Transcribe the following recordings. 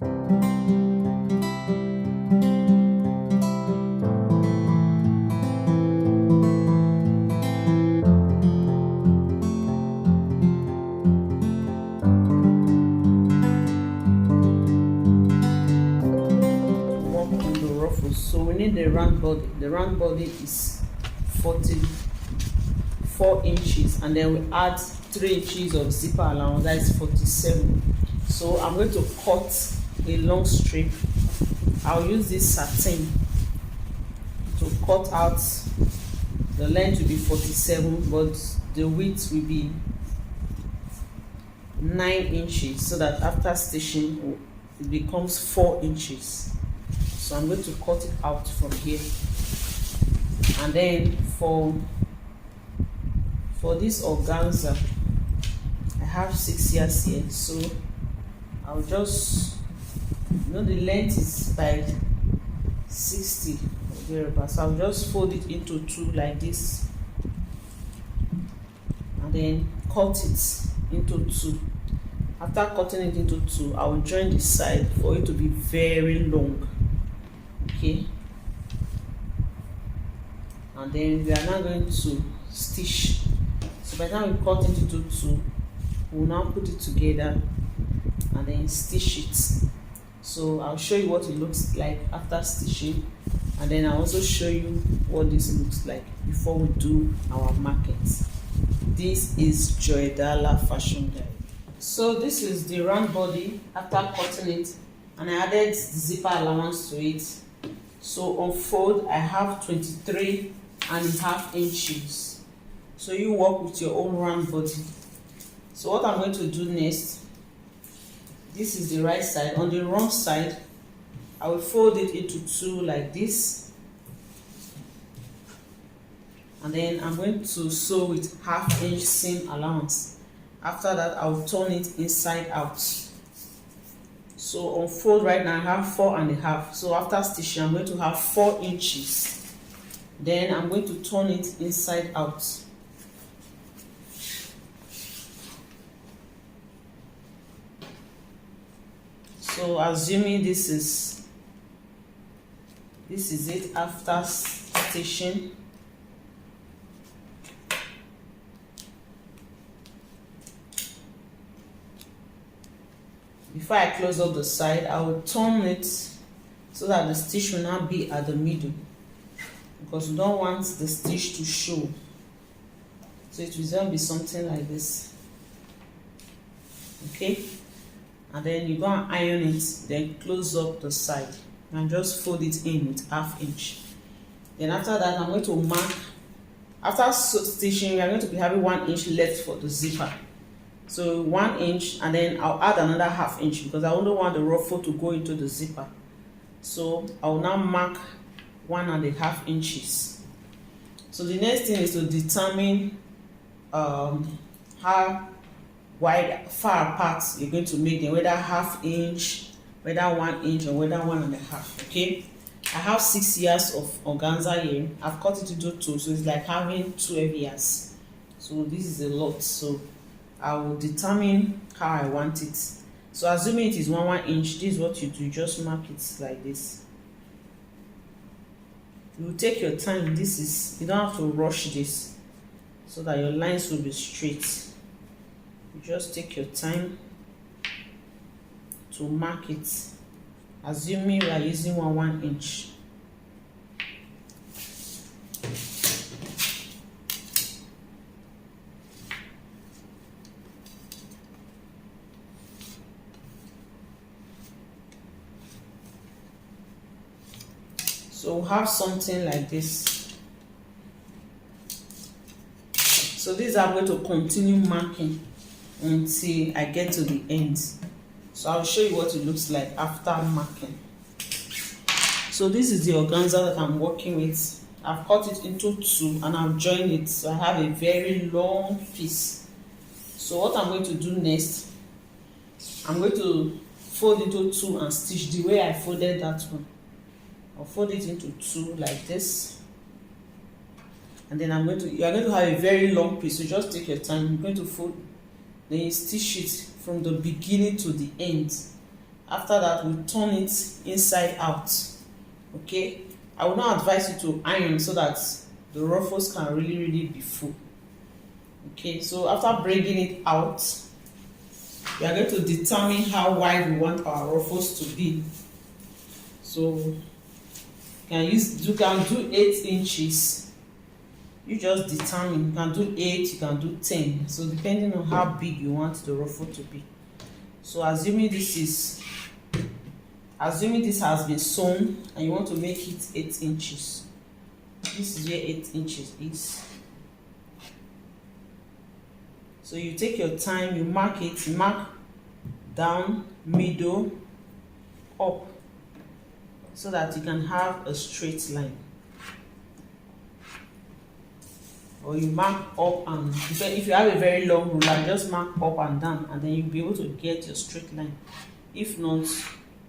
So we need the round body. The round body is 44 inches, and then we add 3 inches of zipper allowance, that is 47. So I'm going to cut a long strip. I'll use this satin to cut out. The length will be 47, but the width will be 9 inches, so that after stitching it becomes 4 inches. So I'm going to cut it out from here, and then for this organza I have 6 yards here, so I'll just, the length is by 60 thereabouts, so I'll just fold it into 2 like this, and then cut it into 2. After cutting it into 2, I will join the side for it to be very long. Okay, and then we are now going to stitch. So by the time we cut it into 2, we'll now put it together and then stitch it. So I'll show you what it looks like after stitching, and then I'll also show you what this looks like before we do our markings. This is Joydala Fashion Guide. So this is the round body after cutting it, and I added the zipper allowance to it. So on fold I have 23.5 inches. So you work with your own round body. So what I'm going to do next, this is the right side. On the wrong side, I will fold it into 2 like this, and then I'm going to sew with 1/2 inch seam allowance. After that, I'll turn it inside out. So on fold right now I have 4.5. So after stitching I'm going to have 4 inches. Then I'm going to turn it inside out. So assuming this is it after stitching. Before I close up the side, I will turn it so that the stitch will not be at the middle, because we don't want the stitch to show. So it will then be something like this. Okay, and then you go and iron it, then close up the side and just fold it in with 1/2 inch. Then after that, I'm going to mark. After stitching, we are going to be having 1 inch left for the zipper. So 1 inch, and then I'll add another 1/2 inch because I don't want the ruffle to go into the zipper. So I will now mark 1.5 inches. So the next thing is to determine how far apart you're going to make them, whether 1/2 inch, whether 1 inch, or whether 1.5. Okay, I have 6 yards of organza here. I've cut it into 2, so it's like having 12 yards. So this is a lot. So I will determine how I want it. So assuming it is 1 inch, this is what you do. Just mark it like this. You will take your time. You don't have to rush this, so that your lines will be straight. You just take your time to mark it, assuming we are using 1 inch. So we'll have something like this. So this I'm going to continue marking until I get to the end. So I'll show you what it looks like after marking. So this is the organza that I'm working with. I've cut it into 2 and I've joined it, so I have a very long piece. So what I'm going to do next, I'm going to fold into 2 and stitch the way I folded that one. I'll fold it into 2 like this, and then you are going to have a very long piece, so just take your time. You're going to fold, then you stitch it from the beginning to the end, After that, we turn it inside out. Okay, I will not advise you to iron so that the ruffles can really be full. Okay, so after bringing it out, we are going to determine how wide we want our ruffles to be. So you can do 8 inches. You just determine. You can do 8, you can do 10. So depending on how big you want the ruffle to be. So assuming this has been sewn and you want to make it 8 inches. This is where 8 inches is. So you take your time, you mark it, mark down, middle, up, so that you can have a straight line. Or you mark up and if you have a very long ruler, just mark up and down, and then you'll be able to get your straight line. If not,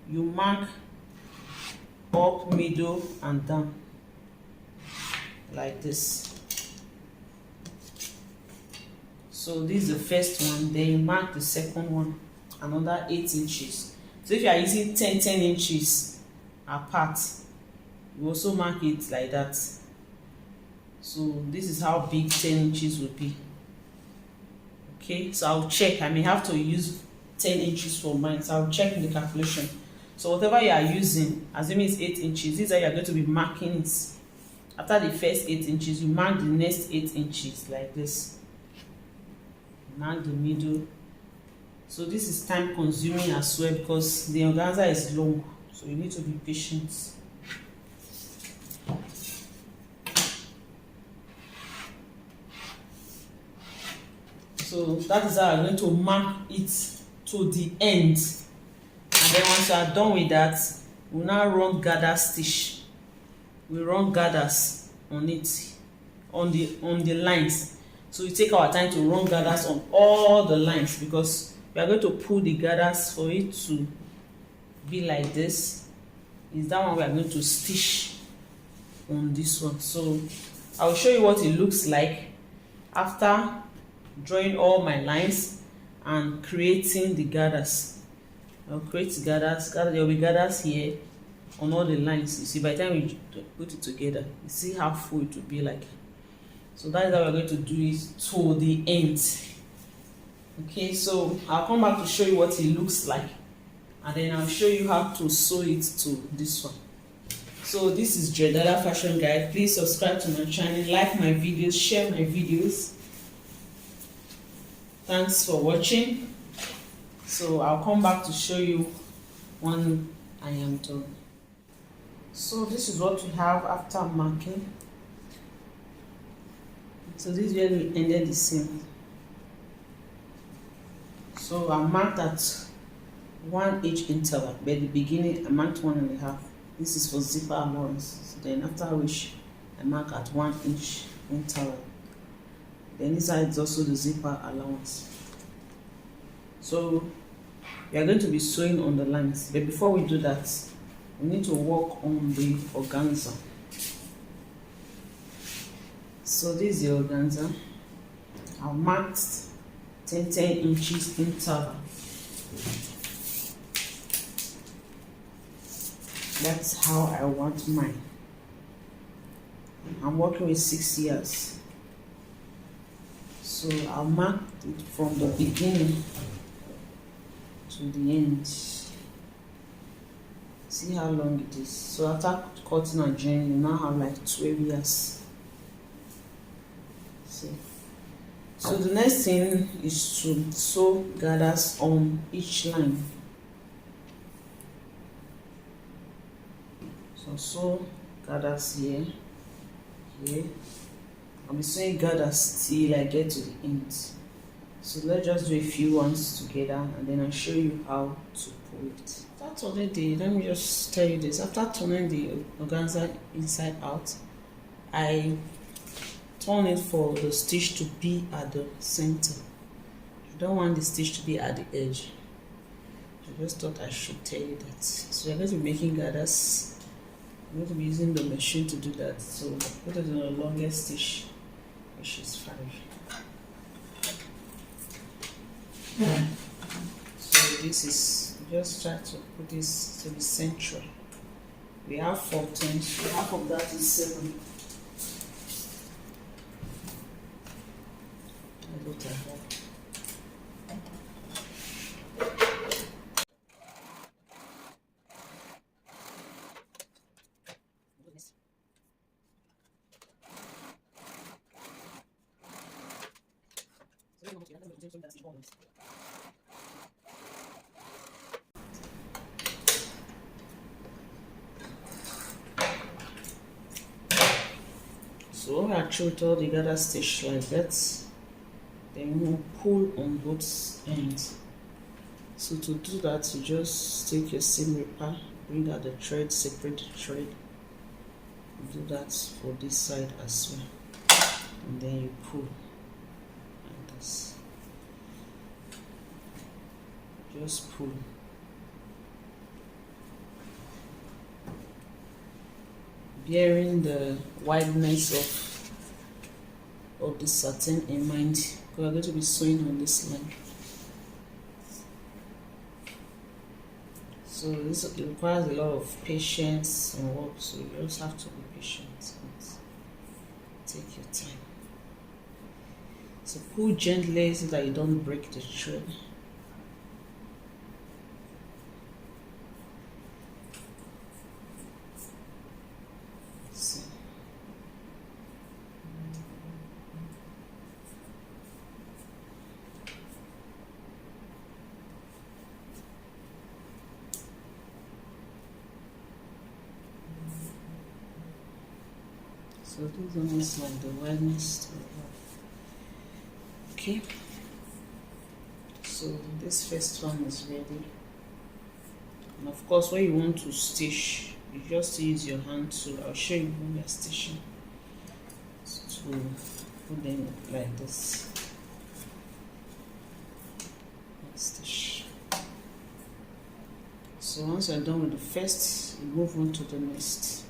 you mark up, middle, and down like this. So this is the first one, then you mark the second one, another 8 inches. So if you are using 10 inches apart, you also mark it like that. So this is how big 10 inches will be. Okay, so I'll check. I may have to use 10 inches for mine, so I'll check in the calculation. So whatever you are using, assuming it's 8 inches, this is how you are going to be marking it. After the first 8 inches, you mark the next 8 inches like this. Mark the middle. So this is time consuming as well because the organza is long, so you need to be patient. So that is how I'm going to mark it to the end. And then once you are done with that, we'll now run gather stitch. We run gathers on it, on the lines. So we take our time to run gathers on all the lines because we are going to pull the gathers for it to be like this. Is that one we are going to stitch on this one. So I will show you what it looks like after drawing all my lines and creating the gathers. I'll create the gathers. There will be gathers here on all the lines. You see, by the time we put it together, you see how full it will be like. So that is how we're going to do it to the end. Okay, so I'll come back to show you what it looks like, and then I'll show you how to sew it to this one. So this is Jedala Fashion Guide. Please subscribe to my channel, like my videos, share my videos. Thanks for watching. So I'll come back to show you when I am done. So this is what we have after marking. So this is where we ended the seam. So I marked at 1 inch interval. By the beginning, I marked 1.5. This is for zipper allowance. So then after which I mark at 1 inch interval. Then inside is also the zipper allowance. So we are going to be sewing on the lines. But before we do that, we need to work on the organza. So this is the organza. I've marked 10 inches interval. That's how I want mine. I'm working with 6 years. So I'll mark it from the beginning to the end. See how long it is. So after cutting and joining, you now have like 12 years. See. So the next thing is to sew gathers on each line. So sew gathers here, here. I'll be sewing gathers till I get to the end. So let's just do a few ones together and then I'll show you how to pull it. After turning let me just tell you this. After turning the organza inside out, I turn it for the stitch to be at the center. You don't want the stitch to be at the edge. I just thought I should tell you that. So you're going to be making gathers. I'm going to be using the machine to do that. So put it on the longest stitch, which is 5. So this is just try to put this to be central. We have 14, so half of that is 7. That's what I have. So when we are through with all the gather stitch like that, then we'll pull on both ends. So to do that, you just take your seam ripper, bring out the thread, separate the thread. Do that for this side as well, and then you pull like this. Just pull. Bearing the wideness of the satin in mind, because we're going to be sewing on this line. So this requires a lot of patience and work, so you just have to be patient and take your time. So pull gently so that you don't break the thread. So this is almost like the wideness that we have. Okay. So this first one is ready. And of course, when you want to stitch, you just use your hand tool. I'll show you when you're stitching to put them like this. Stitch. So once you're done with the first, you move on to the next.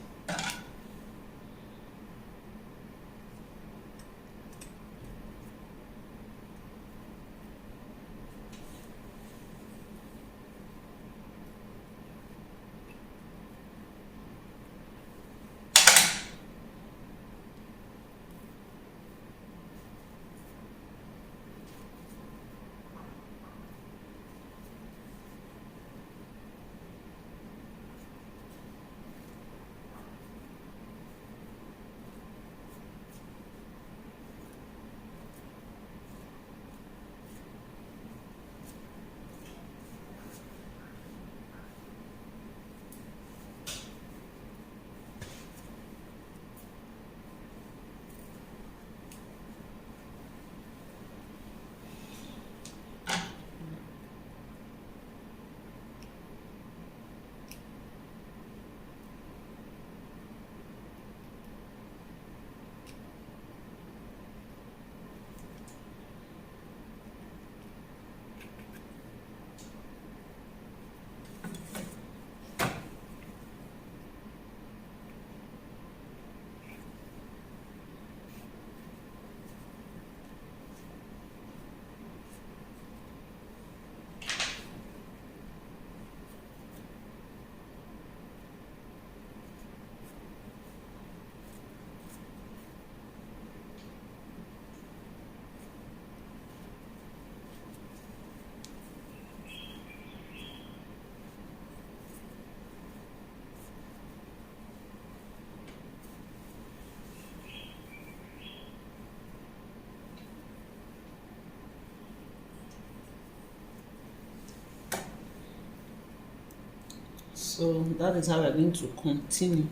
So that is how we are going to continue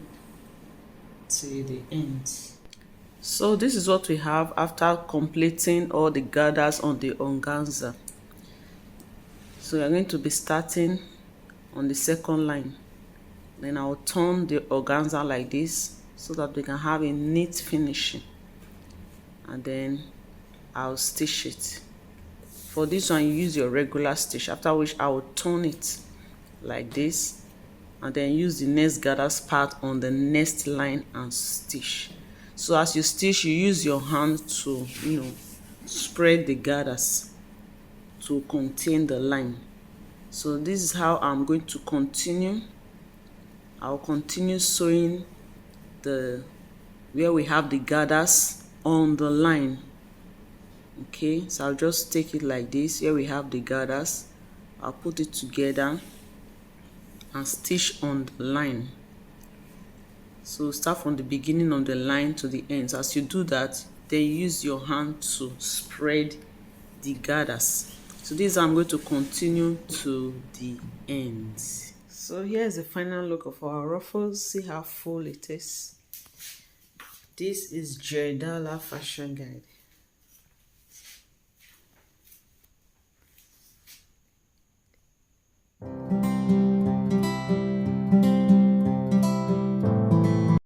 till the end. So this is what we have after completing all the gathers on the organza. So we are going to be starting on the second line. Then I'll turn the organza like this so that we can have a neat finishing. And then I'll stitch it. For this one, you use your regular stitch, after which I will turn it like this and then use the next gathers part on the next line and stitch. So as you stitch, you use your hand to, spread the gathers to contain the line. So this is how I'm going to continue. I'll continue sewing the where we have the gathers on the line. Okay, so I'll just take it like this. Here we have the gathers. I'll put it together and stitch on the line. So start from the beginning of the line to the end. So as you do that, then use your hand to spread the gathers. So this I'm going to continue to the end. So here's the final look of our ruffles. See how full it is. This is Jerdala Fashion Guide.